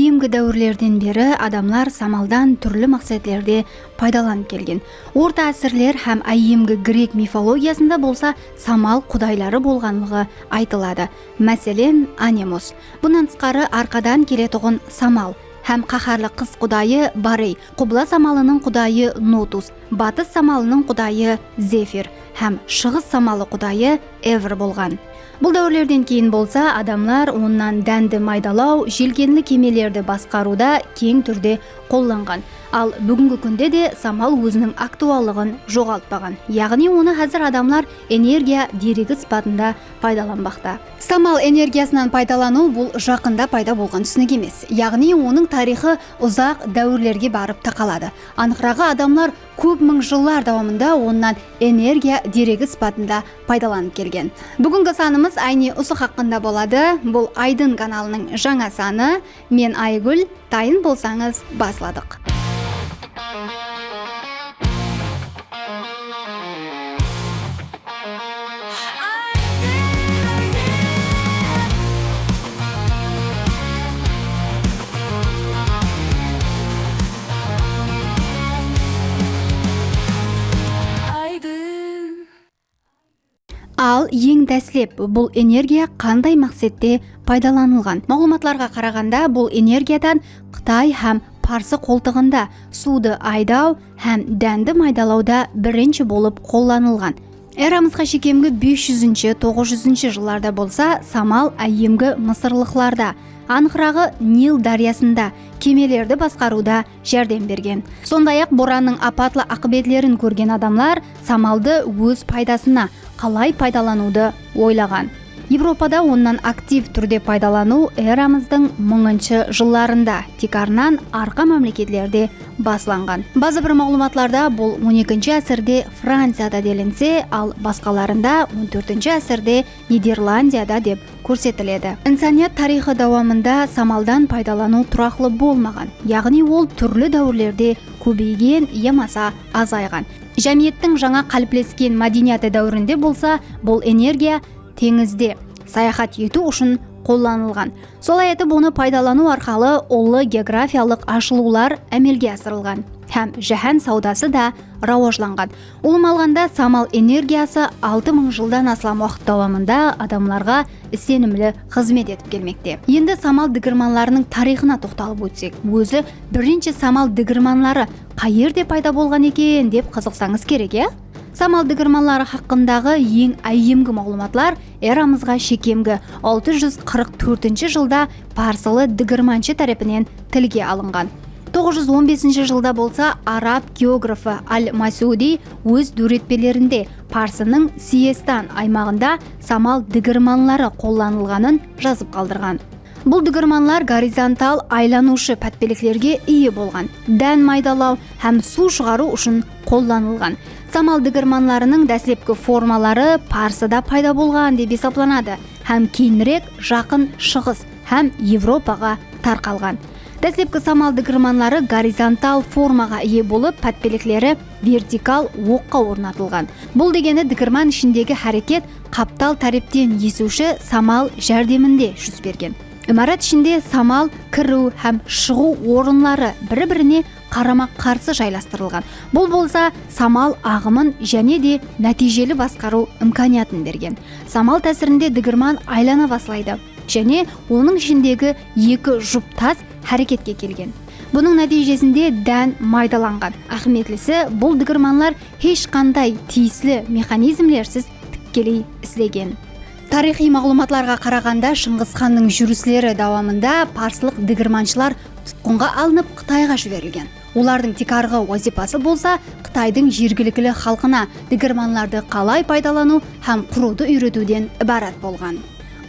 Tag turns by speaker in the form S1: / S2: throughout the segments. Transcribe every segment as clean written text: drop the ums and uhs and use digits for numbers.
S1: Айымгы дәуірлерден бері адамлар самалдан түрлі мақсатлерде пайдаланып келген. Орта әсірлер һәм айымгы грек мифологиясында болса самал құдайлары болғанлығы айтылады. Мәселен, Анемос. Бұнан тысқары арқадан келетұғын самал. Һәм қаһарлы қыз құдайы Барей, құбыла самалының құдайы Нотус, батыс самалының құдайы Зефир, һәм шығыс самалы құдайы Эвр болған. Бұл дәуірлерден кейін болса, адамлар оннан дәнді майдалау, желкенлі кемелерді басқаруда кең түрде қолданған. Ал бүгінгі күнде де самал өзінің актуаллығын жоғалтпаған. Яғни оны қазір адамлар энергия дерегі сипатында пайдаланбақта. Самал энергиясынан пайдалану бұл жақында пайда болған түсінік емес. Яғни оның тарихы ұзақ дәуірлерге барып тақалады. Анықрағы адамлар көп мың жылдар давамында оннан энергия дерегі сипатында пайдаланып келген. Бүгінгі санымыз Айни Усу хақында болады. Бұл Айдын каналының жаңа саны. Мен Айгүл, дайын болсаңыз басладық. Ал ең дәслеп бұл энергия қандай мақсатте пайдаланылған? Мағлұматларға қарағанда бұл энергиядан Қытай һәм Парсы қолтығында суды айдау һәм дәнді майдалауда бірінші болып қолданылған. Эрамызға шекемгі 500-900 жылларда болса, самал айымгы мысырлықларда, анықрағы Нил дариясында кемелерді басқаруда жәрдем берген. Сондай-ақ боранның апатлы ақыбетлерін көрген адамлар самалды өз пайдасына қалай пайдалануды ойлаған. Европада оннан актив түрде пайдалану эрамыздың 1000 жылларында тикарнан арқа мемлекетлерде басланған. Базы бір мағлұматларда бұл 12 әсірде Францияда делінсе, ал басқаларында 14 әсірде Нидерландияда деп көрсетіледі. Инсаният тарихы давамында самалдан пайдалану тұрақлы болмаған, яғни ол түрлі дәуірлерде көбейген, емаса азайған. Жәмиеттің жаңа қалыптасқан мәдениеті дәуірінде болса, бұл энергия теңізде саяхат ету үшін қолданылған. Солай етіп оны пайдалану арқылы ұлы географиялық ашылулар әмелге асырылған һәм жаһан саудасы да рауажланған. Олым алғанда самал энергиясы 6000 жылдан астам уақыт давамында адамларға сенімлі қызмет етіп келмекте. Енді самал дігірманларының тарихына тоқталып өтсек, өзі бірінші самал дігірманлары қай жерде пайда болған екен деп қызықсаңыз керек, е? Самал дігірманлары хақындағы ең айымгы мағлұматлар эрамызға шекемгі 644 жылда парсылы дігірманшы тарапынан тілге алынған. 915 жылда болса араб географы Аль-Масуди өз дөретпелерінде Парсының Сиестан аймағында самал дігірманлары қолданылғанын жазып қалдырған. Бұл дігірманлар горизонтал айланушы пәтпеліктерге ие болған, дән майдалау һәм су шығару үшін қолданылған. Самал дігірманларының дәслепкі формалары Парсыда пайда болған деп есептелінеді һәм кейінірек жақын шығыс һәм Европаға тарқалған. Дәслепкі самал дігірманлары горизонтал формаға ие болып, пәтпеліктері вертикал оққа орнатылған. Бұл дегені дігірман ішіндегі харекет қаптал тәрептен есуші самал жәрдемінде жүз берген. Имарат ішінде самал кіру һәм шығу орынлары бір-біріне қарама қарсы жайластырылған. Бұл болса самал ағымын және де нәтижелі басқару имканиятын берген. Самал тәсірінде дігірман айлана баслайды және оның ішіндегі екі жұп тас әрекетке келген. Бұның нәтижесінде дән майдаланған. Ахметлісі бұл дігірманлар ешқандай тиісті механизмлерсіз тікелей істеген. Тарихи мағлұматларға қарағанда Шыңғыс ханның жүріслері давамында парсылық дігірманшылар тұтқынға алынып Қытайға жіберілген. Олардың тикарғы вазипасы болса Қытайдың жергілікті халқына дігірманларды қалай пайдалану һәм құруды үйретуден ібарат болған.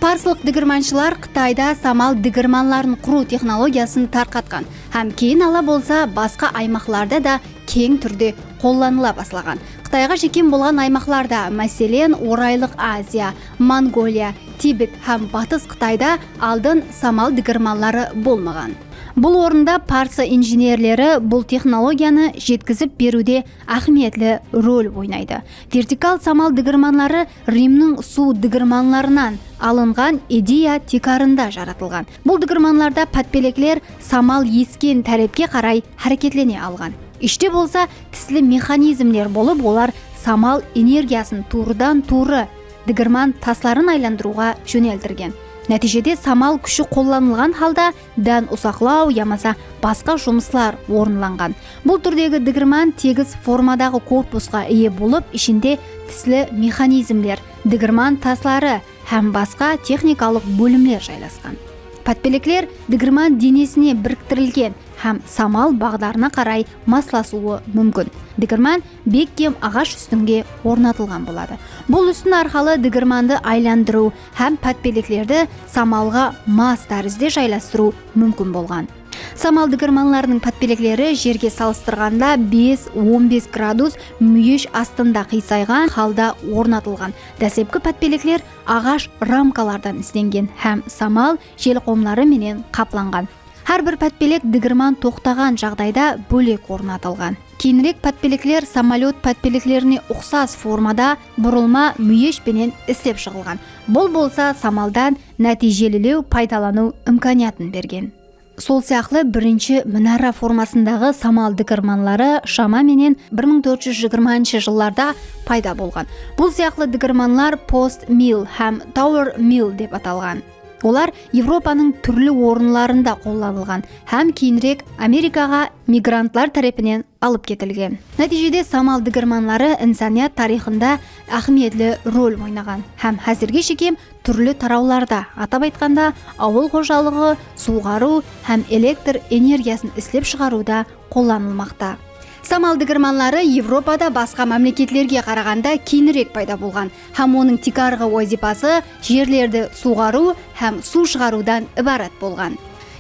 S1: Парсылық дігірманшылар Қытайда самал дігірманларын құру технологиясын тарқатқан һәм кейін ала болса басқа аймақларда да кең түрде қолданыла баслаған. Қытайға жекен болған аймақларда, мәселен Орайлық Азия, Монголия, Тибет һәм Батыс Қытайда алдын самал дігірманлары болмаған. Бұл орында парсы инженерлері бұл технологияны жеткізіп беруде ахметлі рөл ойнайды. Вертикал самал дігірманлары Римнің су дігірманларынан алынған идея тикарында жаратылған. Бұл дігірманларда пәтпелеклер самал ескен тәрепке қарай әрекетлене алған. Іште болса тіслі механизмлер болып, олар самал энергиясын турыдан туры дігірман тасларын айландыруға жөнелдірген. Нәтижеде самал күші қолданылған халда дән ұсақлау ямаса басқа жұмыслар орынланған. Бұл түрдегі дігірман тегіс формадағы корпусқа ие болып, ішінде тіслі механизмлер, дігірман таслары һәм басқа техникалық бөлімлер жайласқан. Пәтпелеклер дігірман денесіне біріктірілген һәм самал бағдарына қарай масласуы мүмкін. Дігірман беккем ағаш үстінге орнатылған болады. Бұл үстін арқалы дігірманды айландыру һәм пәтпелеклерді самалға мас тәрізде жайластыру мүмкін болған. Самал дігірманларының пәтпелеклері жерге салыстырғанда 5-15 градус мүйеш астында қисайған халда орнатылған. Дәсепкі пәтпелеклер ағаш рамкалардан істенген һәм самал желқомлары менен қапланған. Әрбір пәтпелек дігірман тоқтаған жағдайда бөлек орнатылған. Кейінірек пәтпелеклер самолет пәтпелеклеріне ұқсас формада бұрылма мүйешпенен істеп шығылған. Бұл болса самалдан нәтижелілеу пайдалану имканиятын берген. Сол сияқты бірінші мінара формасындағы самал дігірманлары шамаменен 1420 жылларда пайда болған. Бұл сияқты дігірманлар пост мил һәм тауэр мил деп аталған. Олар Европаның түрлі орынларында қолданылған һәм кейінірек Америкаға мигрантлар тарапынан алып кетілген. Нәтижеде самал дігірманлары инсаният тарихында ахметлі рөл ойнаған һәм әзірге шекем түрлі тарауларда, атап айтқанда ауыл қожалығы, суғару һәм электр энергиясын істеп шығаруда қолданылмақта. Самал дігірманлары Европада басқа мемлекетлерге қарағанда кейінірек пайда болған һәм оның тикарғы вазипасы жерлерді суғару һәм су шығарудан ібарат болған.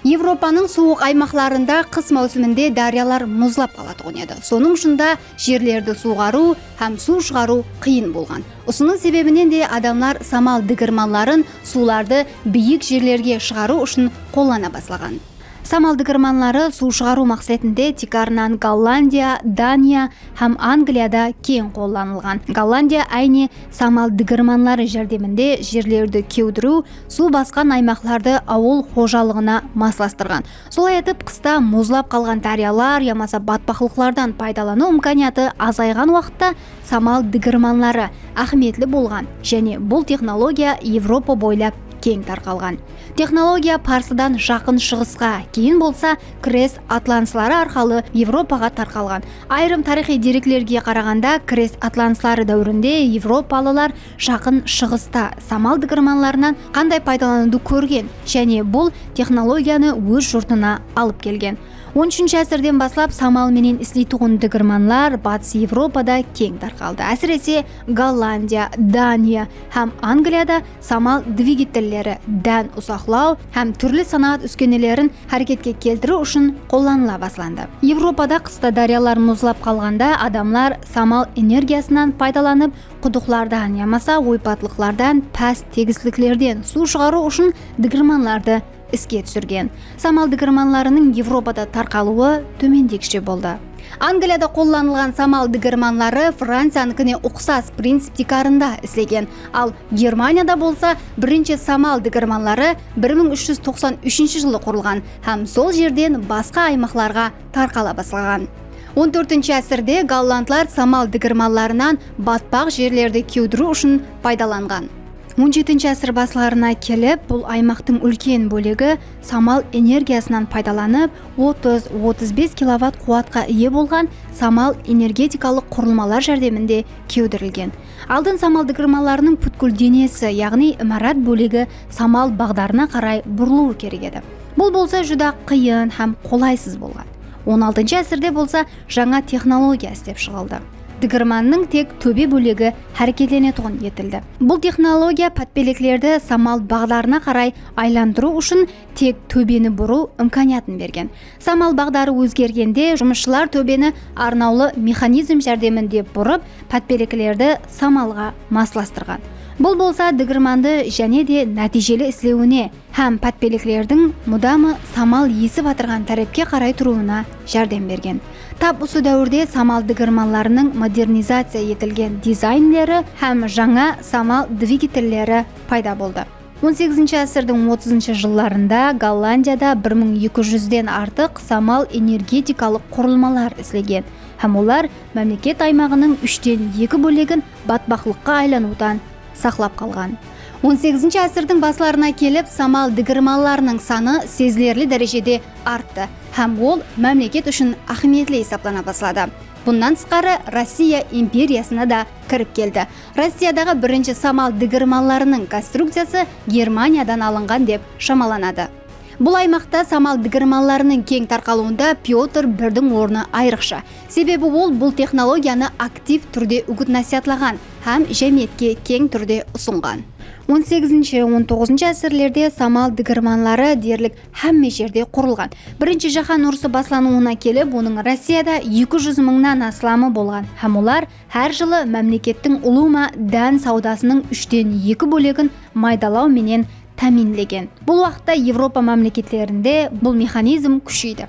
S1: Европаның суық аймақларында қыс маусымінде дариялар мұзлап қалатұғын еді. Соның ұшында жерлерді суғару һәм су шығару қиын болған. Осының себебінен де адамлар самал дігірманларын суларды биік жерлерге шығару үшін қолдана бастаған. Самал дігірманлары су шығару мақсатында тикарынан Голландия, Дания һәм Англияда кең қолданылған. Голландия айне самал дігірманлары жәрдемінде жерлерді кеудіру, су басқан аймақтарды ауыл қожалығына масластырған. Солай етіп қыста мұзлап қалған дариялар ямаса батпақлықтардан пайдалану имканияты азайған уақытта самал дігірманлары ахметлі болған және бұл технология Европа бойлап кең тарқалған. Технология парсыдан жақын шығысқа, кейін болса крест атланслары арқалы Европаға тарқалған. Айрым тарихи деректерге қарағанда крест атланслары дәуірінде европалылар жақын шығыста самал дігірманларынан қандай пайдалануды көрген және бұл технологияны өз жұртына алып келген. 13-ші әсірден баслап самал менен істейтұғын дігірманлар батыс Европада кең тарқалды. Әсіресе Голландия, Дания һәм Англияда самал двигателлері дән ұсақлау һәм түрлі санаат үскенелерін әрекетке келтіру үшін қолданыла басланды. Европада қыста дариялар мұзлап қалғанда адамлар самал энергиясынан пайдаланып құдықлардан ямаса ойпатлықлардан пәс тегістіліктерден су шығару үшін дігірманларды іске түсірген. Самал дігірманларының Европада тарқалуы төмендегіше болды. Англияда қолданылған самал дігірманлары Францияныкіне ұқсас принцип тикарында істеген, ал Германияда болса бірінші самал дігірманлары 1393 жылы құрылған һәм сол жерден басқа аймақларға тарқала бастаған. 14-ші әсірде голландтар самал дігірманларынан батпақ жерлерді кеудіру үшін пайдаланған. 17-ші әсір басыларына келіп, бұл аймақтың үлкен бөлігі самал энергиясынан пайдаланып, 30-35 киловатт қуатқа ие болған самал энергетикалық құрылмалар жәрдемінде кеудірілген. Алдын самал дігірмаларының бүткіл денесі, яғни имарат бөлігі самал бағдарына қарай бұрылуы керек еді. Бұл болса жүда қиын һәм қолайсыз болған. 16-ші әсірде болса жаңа технология істеп шығылды. Дігірманның тек төбе бөлігі әрекетленетұғын етілді. Бұл технология пәтпелеклерді самал бағдарына қарай айландыру үшін тек төбені бұру имканиятын берген. Самал бағдары өзгергенде жұмысшылар төбені арнаулы механизм жәрдемінде бұрып, пәтпелеклерді самалға масластырған. Бул болса дыгырманды және де нәтижелі ислеуіне һәм пәтпелеклердің мұдамы самал есіп атырған тәрепке қарай тұруына жәрдем берген. Тап осы дәуірде самал дыгырманларының модернизация етілген дизайнлері һәм жаңа самал двигателлері пайда болды. 18 ғасырдың 30 жылларында Голландияда 1200-ден артық самал энергетикалық құрылмалар ізлеген, һәм олар мемлекет аймағының 3/2 бөлігін батпақлыққа айланудан сақлап қалған. 18 ғасырдың басларына келіп, самал дыгырмаларының саны сезілерлі дәрежеде артты, һәм ол мемлекет үшін ахметлі есептеле бастады. Бұндан тысқары Россия империясына да кіріп келді. Россиядағы бірінші самал дыгырмаларының конструкциясы Германиядан алынған деп шамаланады. Бұл аймақта самал дыгырмаларының кең тарқалуында Петр Бірдің орны айрықша. Себебі ол бұл технологияны актив түрде үгіт-насихатлаған һәм жәмиетке кең түрде ұсынған. 18-19 ғасырлерде самал дыгырманлары дерлік һәмме жерде құрылған. Бірінші жаһан ұрысы баслануына келіп, оның Россияда 200 мыңнан асламы болған, һәм олар әр жылы мемлекеттің улума дән саудасының 3/2 бөлігін майдалау менен тәминлеген. Бұл уақытта Европа мемлекеттерінде бұл механизм күшейді.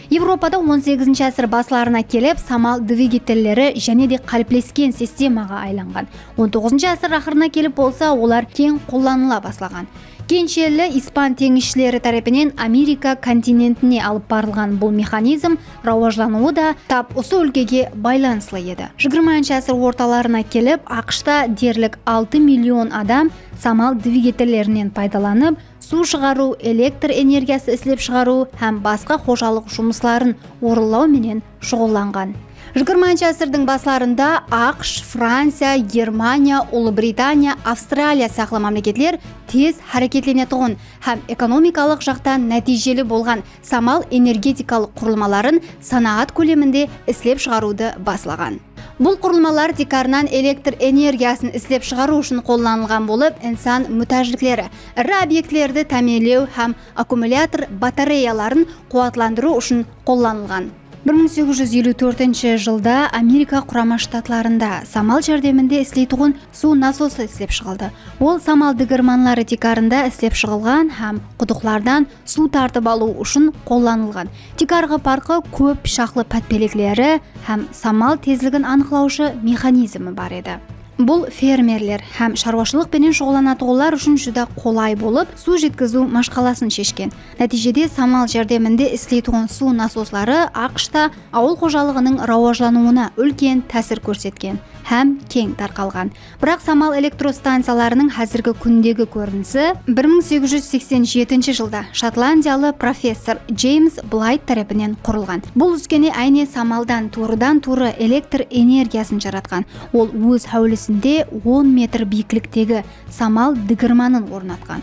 S1: Европада 18 ғасыр басларына келіп, самал двигателлері және де қалыптасқан системаға айланған. 19 ғасыр ақырына келіп болса, олар кең қолданыла бастаған. Кеншелі испан теңізшілері тарапынан Америка континентіне алып барылған бұл механизм рауажлануы да тап осы өлкеге байланыслы еді. 20 ғасыр орталарына келіп, ақшта дерлік 6 миллион адам самал двигателлерінен пайдаланып, су шығару, электр энергиясы іздеп шығару һәм басқа қожалық жұмысларын орындау менен шұғылданған. 20 ғасырдың басларында ақш, Франция, Германия, Ұлыбритания, Австралия сақлы мемлекетлер тез харекетленетұғын һәм экономикалық жақтан нәтижелі болған самал энергетикалық құрылмаларын санағат көлемінде іздеп шығаруды баслаған. Бұл құрылмалар декарынан электр энергиясын іздеп шығару үшін қолданылған болып, инсан мүтәжіліктері, ірі объектілерді тәмелеу һәм аккумулятор батареяларын қуатландыру үшін қолданылған. 1854 жылда Америка Құрама Штатларында самал жәрдемінде істейтұғын су насосы іздеп шығылды. Ол самал дыгырманлары декарында іздеп шығылған һәм құдықтардан су тартып алу үшін қолданылған. Декарғы парқы көп шақлы пәтпелеклері һәм самал тезлігін анықтаушы механизмі бар еді. Бұл фермерлер һәм шаруашылық пенен шұғыланатығылар үшін жүда қолай болып, су жеткізу машқаласын шешкен. Нәтижеде самал жәрдемінде істейтұғын су насослары ақшта ауыл қожалығының рауажлануына үлкен тәсір көрсеткен һәм кең тарқалған. Бірақ самал электростанцияларының әзіргі күндегі көрінісі 1887 жылда шотландиялы профессор Джеймс Блайт тарапынан құрылған. Бұл үскене әйне самалдан турыдан-туры электр энергиясын жаратқан. Ол өз әулісінде 10 метр биіктіктегі самал дыгырманын орнатқан.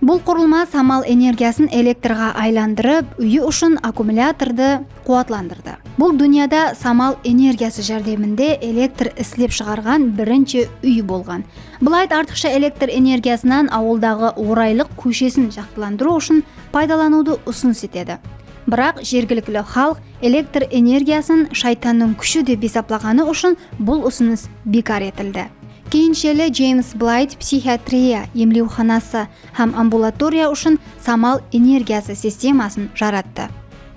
S1: Бұл құрылма самал энергиясын электрға айландырып, үйі үшін аккумуляторды қуатландырды. Бұл дүнияда самал энергиясы жәрдемінде электр іздеп шығарған бірінші үй болған. Блайт артықша электр энергиясынан ауылдағы орайлық көшесін жақсыландыру үшін пайдалануды ұсыныс етеді. Бірақ жергілікті халық электр энергиясын шайтанның күші деп есептағаны үшін бұл ұсыныс бекар етілді. Кейіншелі Джеймс Блайт психиатрия, емлеуханасы һәм амбулатория үшін самал энергиясы системасын жаратты.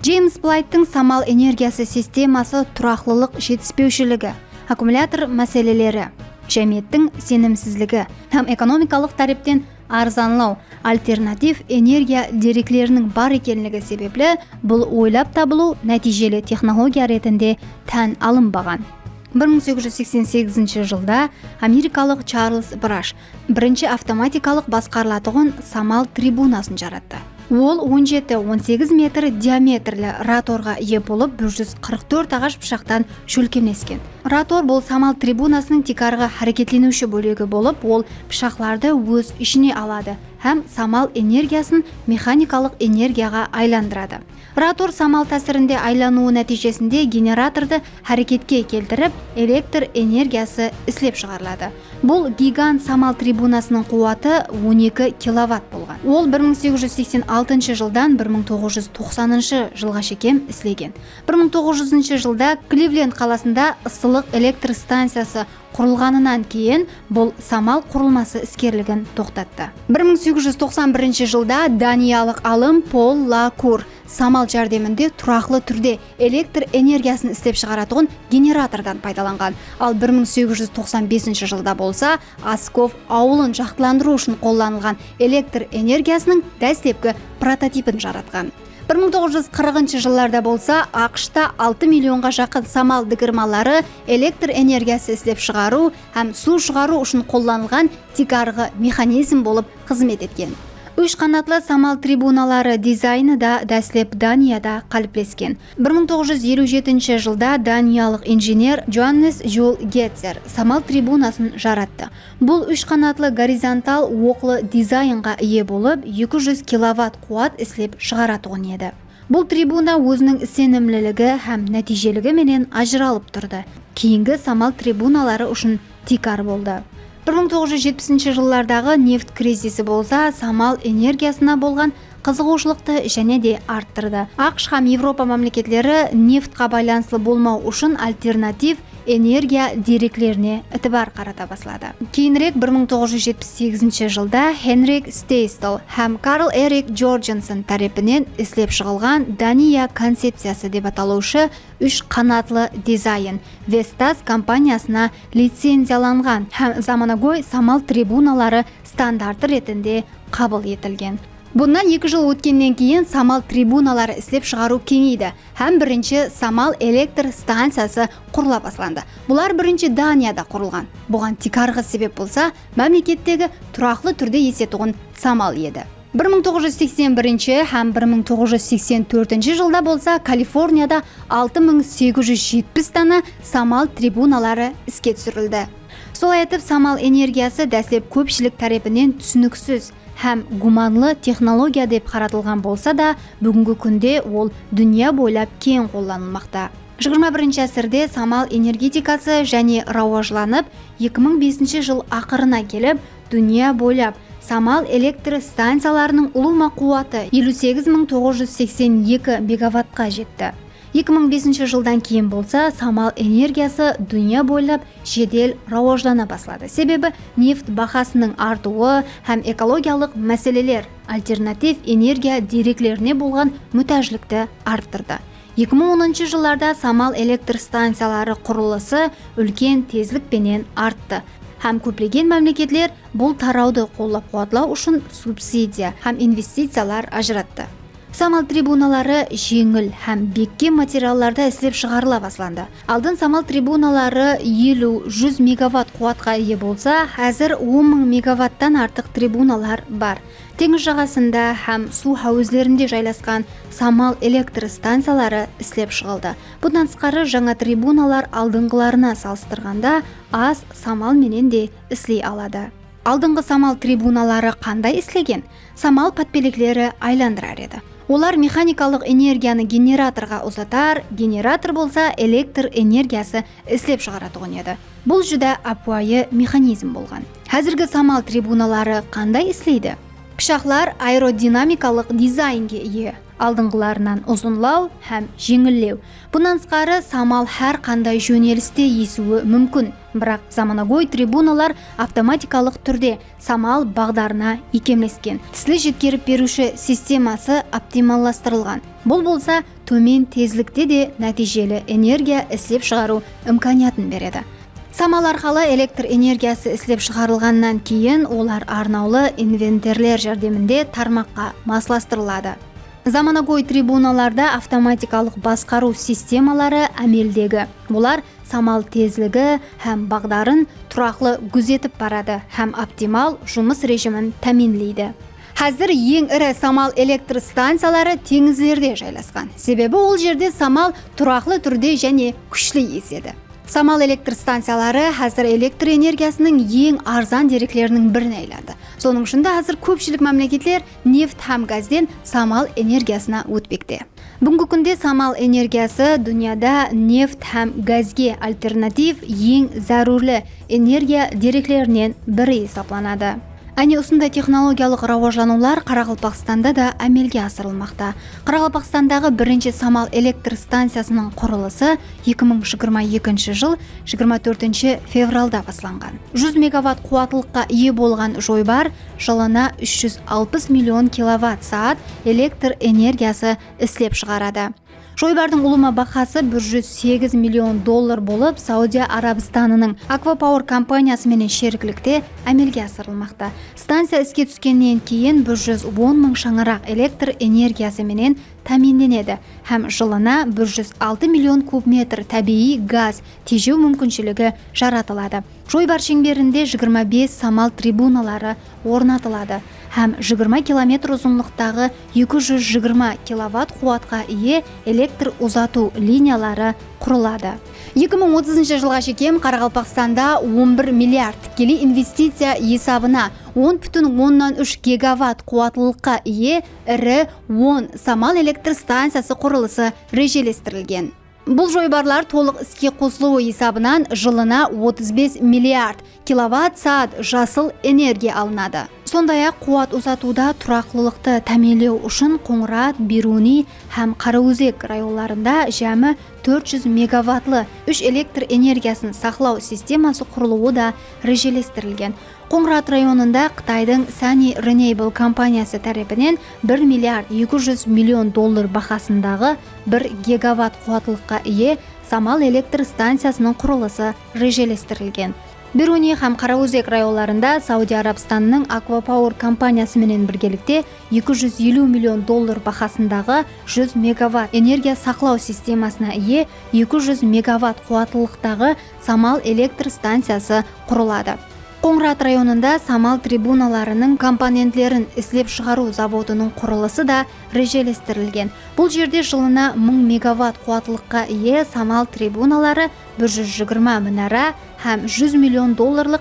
S1: Джеймс Блайттың самал энергиясы системасы тұрақлылық жетіспеушілігі, аккумулятор мәселелері, жәмиеттің сенімсізлігі һәм экономикалық тариптен арзанлау, альтернатив энергия деректерінің бар екенлігі себеплі бұл ойлап табылу нәтижелі технология ретінде тән алынбаған. 1888 жылда америкалық Чарльз Браш бірінші автоматикалық басқарылатығын самал трибунасын жаратты. Ол 17-18 метр диаметрлі раторға ие болып 144 ағаш пышақтан шөлкемескен. Ротор бұл самал трибунасының текарға харекетленуші бөлігі болып, ол пышақларды өз ішіне алады һәм самал энергиясын механикалық энергияға айландырады. Ротор самал тәсірінде айлануы нәтижесінде генераторды харекетке келтіріп, электр энергиясы іздеп шығарылады. Бұл гигант самал трибунасының қуаты 12 киловатт болған. Ол 1886 жылдан 1990 жылға шекем ізлеген. 1900 жылда Кливленд қаласында ысылу ысқылық электр станциясы құрылғанынан кейін бұл самал құрылмасы іскерлігін тоқтатты. 1891 жылда даниялық ғалым Пол Лакур самал жәрдемінде тұрақлы түрде электр энергиясын істеп шығаратын генератордан пайдаланған. Ал 1895 жылда болса, Асков ауылын жақтыландыру үшін қолданылған электр энергиясының дәстепкі прототипін жаратқан. 1940 жылларда болса, ақшта 6 миллионға жақын самал дігірмалары электр энергиясы істеп шығару һәм су шығару үшін қолданылған тикарғы механизм болып қызмет еткен. Үш қанатлы самал трибуналары дизайны да дәслеп Данияда қалыптаскен. 1957 жылда даниялық инженер Джоаннес Жюл Гетцер самал трибунасын жаратты. Бұл үш қанатлы горизонтал оқлы дизайнға ие болып, 200 киловатт қуат ісілеп шығаратуын еді. Бұл трибуна өзінің сенімлілігі һәм нәтижелігі менен ажыралып тұрды. Кейінгі самал трибуналары үшін тикар болды. 1970 жыллардағы нефт кризисі болса, самал энергиясына болған қызығушылықты және де арттырды. ақш һәм Европа мемлекеттері нефтқа байланыслы болмау үшін альтернатив энергия деректеріне ітібар қарата бастады. Кейінірек 1978 жылда Хенрик Стейстл һәм Карл Эрик Джордженсен тарапынан ислеп шығылған Дания концепциясы деп аталушы үш қанатлы дизайн Vestas компаниясына лицензияланған һәм заманауи самал трибуналары стандарты ретінде қабыл етілген. Бұндан 2 жыл өткеннен кейін самал трибуналары ислеп шығару кеңейді һәм бірінші самал электр станциясы құрыла басталды. Бұлар бірінші Данияда құрылған. Бұған тикарғы себеп болса, мемлекеттегі тұрақлы түрде есетуін самал еді. 1981 һәм 1984 жылда болса, Калифорнияда 6870 дана самал трибуналары іске түсірілді. Солай етіп, самал энергиясы дәслеп көпшілік тарапынан түсініксіз һәм гуманлы технология деп қаратылған болса да, бүгінгі күнде ол дүния бойлап кең қолданылмақта. 21 ғасырда самал энергетикасы және рауажланып, 2005 жыл ақырына келіп, дүния бойлап самал электр станцияларының ұлыма қуаты 58982 мегаваттқа жетті. 2005 жылдан кейін болса, самал энергиясы дүния бойлап жедел рауажлана бастады. Себебі нефт бағасының артуы һәм экологиялық мәселелер альтернатив энергия деректеріне болған мүтәжілікті арттырды. 2010 жылдарда самал электр станциялары құрылысы үлкен тезлікпенен артты. Һәм көптеген мемлекеттер бұл тарауды қолдап қуатлау үшін субсидия һәм инвестициялар ажыратты. Самал трибуналары жеңіл һәм бекке материалларда ислеп шығарыла басланды. Алдын самал трибуналары 50-100 мегаватт қуатқа ие болса, әзір 10.000 мегаваттан артық трибуналар бар. Теңіз жағасында һәм су хауызлерінде жайласқан самал электр станциялары ислеп шығылды. Бұдан тысқары жаңа трибуналар алдыңғыларына салыстырғанда аз самал менен де іслей алады. Алдыңғы самал трибуналары қандай ислеген? Самал патпелеклері айландырар еді. Олар механикалық энергияны генераторға ұзатар, генератор болса электр энергиясы ислеп шығаратуын еді. Бұл жүдә апуайы механизм болған. Әзіргі самал трибуналары қандай ислейді? Пышақлар аэродинамикалық дизайнге ие. Алдыңғыларынан ұзынлау һәм жеңіллеу. Бұнан тысқары самал һәр қандай жөнелісте есуі мүмкін. Бірақ заманауи трибуналар автоматикалық түрде самал бағдарына икемлескен. Тіслі жеткеріп беруші системасы оптималластырылған. Бұл болса, төмен тезлікте де нәтижелі энергия ислеп шығару имканиятын береді. Самал арқылы электр энергиясы ислеп шығарылғаннан кейін олар арнаулы инвентерлер жәрдемінде тармаққа масластырылады. Заманауи трибуналарда автоматикалық басқару системалары әмелдегі. Олар самал тезлігі һәм бағдарын тұрақлы күзетіп барады һәм оптимал жұмыс режимін тәминлейді. Қазір ең ірі самал электр станциялары теңізлерде жайласқан. Себебі ол жерде самал тұрақлы түрде және күшлі еседі. Самал электр станциялары қазір электр энергиясының ең арзан деректерінің бірін айланды. Соның ішінде қазір көпшілік мемлекеттер нефт һәм газден самал энергиясына өтпекте. Бүгінгі күнде самал энергиясы дүнияда нефт һәм газге альтернатив ең зәрурлі энергия деректерінен бірі есептелінеді. Әне осындай технологиялық рауажланулар Қарақалпақстанда да әмелге асырылмақта. Қарақалпақстандағы бірінші самал электр станциясының құрылысы 2022 жыл 24 февралда басланған. 100 мегаватт қуаттылыққа ие болған жойбар жылына 360 миллион киловатт саат электр энергиясы істеп шығарады. Жойбардың ұлыма бақасы $108 миллион болып, Саудия Арабстанының Аквапауэр компаниясымен шерікілікте әмелге асырылмақта. Станция іске түскеннен кейін 110 мың шаңырақ электр энергиясы менен тәминленеді, һәм жылына 106 миллион куб метр табиғи газ тежеу мүмкіншілігі жаратылады. Жойбар шеңберінде 25 самал трибуналары орнатылады, һәм 20 километр ұзынлықтағы 220 киловатт қуатқа ие электр ұзату линиялары құрылады. 2030 жылға шекем Қарақалпақстанда 11 миллиард тікелей инвестиция есабына 10,3 гигаватт қуаттылыққа ие ірі 10 самал электр станциясы құрылысы режелестірілген. Бұл жойбарлар толық іске қосылуы есабынан жылына 35 миллиард киловатт саат жасыл энергия алынады. Сондай-ақ қуат ұзатуда тұрақлылықты тәмелеу үшін Қоңырат, Бируни һәм Қараөзек районларында жәмі 400 мегаваттлы 3 электр энергиясын сақлау системасы құрылуы да режелестірілген. Қоңырат районында Қытайдың Sunny Renewable компаниясы тарапынан 1 миллиард 200 миллион бақасындағы 1 гигаватт қуаттылыққа ие самал электр станциясының құрылысы режелестірілген. Бируни һәм Қараөзек районларында Саудия Арабстанының Аквапауэр компаниясымен біргелікте 250 миллион бақасындағы 100 мегаватт энергия сақлау системасына ие 200 мегаватт қуаттылықтағы самал электр станциясы құрылады. Қоңырат районында самал трибуналарының компоненттерін іздеп шығару заводының құрылысы да режелестірілген. Бұл жерде жылына 1000 мегаватт қуаттылыққа ие самал трибуналары, 120 мұнара һәм 100 миллион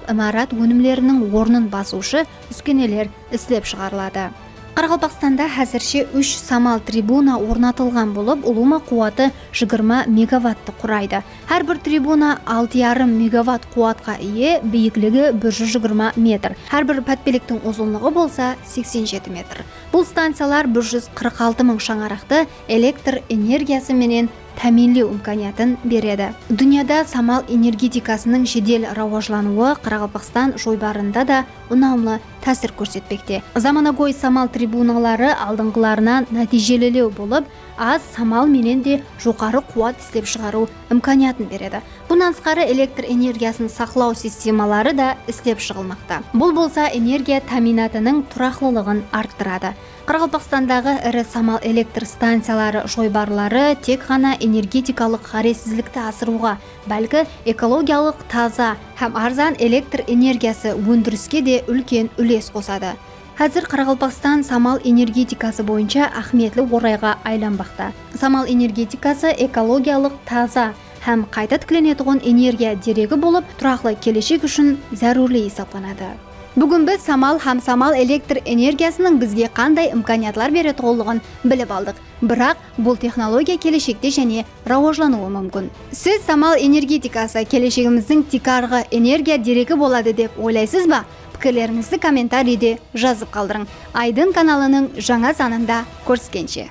S1: имарат өнімлерінің орнын басушы үскенелер іздеп шығарылады. Қарақалпақстанда әзірше 3 самал трибуна орнатылған болып, ұлыма қуаты 20 мегаватты құрайды. Әрбір трибуна 6,5 мегаватт қуатқа ие, биіктігі 120 метр. Әрбір пәтпеліктің ұзынлығы болса 87 метр. Бұл станциялар 146 мың шаңарақты электр энергиясы менен тәминлеу имканиятын береді. Дүнияда самал энергетикасының жедел рауажлануы Қарақалпақстан жойбарында да ұнамлы тәсір көрсетпекте. Заманауи самал трибуналары алдыңғыларынан нәтижелілеу болып, аз самал менен де жоғары қуат істеп шығару имканиятын береді. Бұнан сыртқары электр энергиясын сақлау системалары да істеп шығылмақта. Бұл болса энергия тәминатының тұрақлылығын арттырады. Қарақалпақстандағы ірі самал электр станциялары жойбарлары тек ғана энергетикалық қаресізлікті асыруға, бәлкі экологиялық таза һәм арзан электр энергиясы өндіріске де үлкен үлес қосады. Қазір Қарақалпақстан самал энергетикасы бойынша ахметлі орайға айланбақта. Самал энергетикасы экологиялық таза һәм қайта тікленетұғын энергия дерегі болып, тұрақлы келешек үшін зәрурлі есапланады. Бүгін біз самал һәм самал электр энергиясының бізге қандай имканиятлар беретұғылығын біліп алдық. Бірақ бұл технология келешекте және рауажлануы мүмкін. Сіз самал энергетикасы келешегіміздің тикарғы энергия дерегі болады деп ойлайсыз ба? Пікірлеріңізді комментарийде жазып қалдырың. Айдын каналының жаңа санында көріскенше.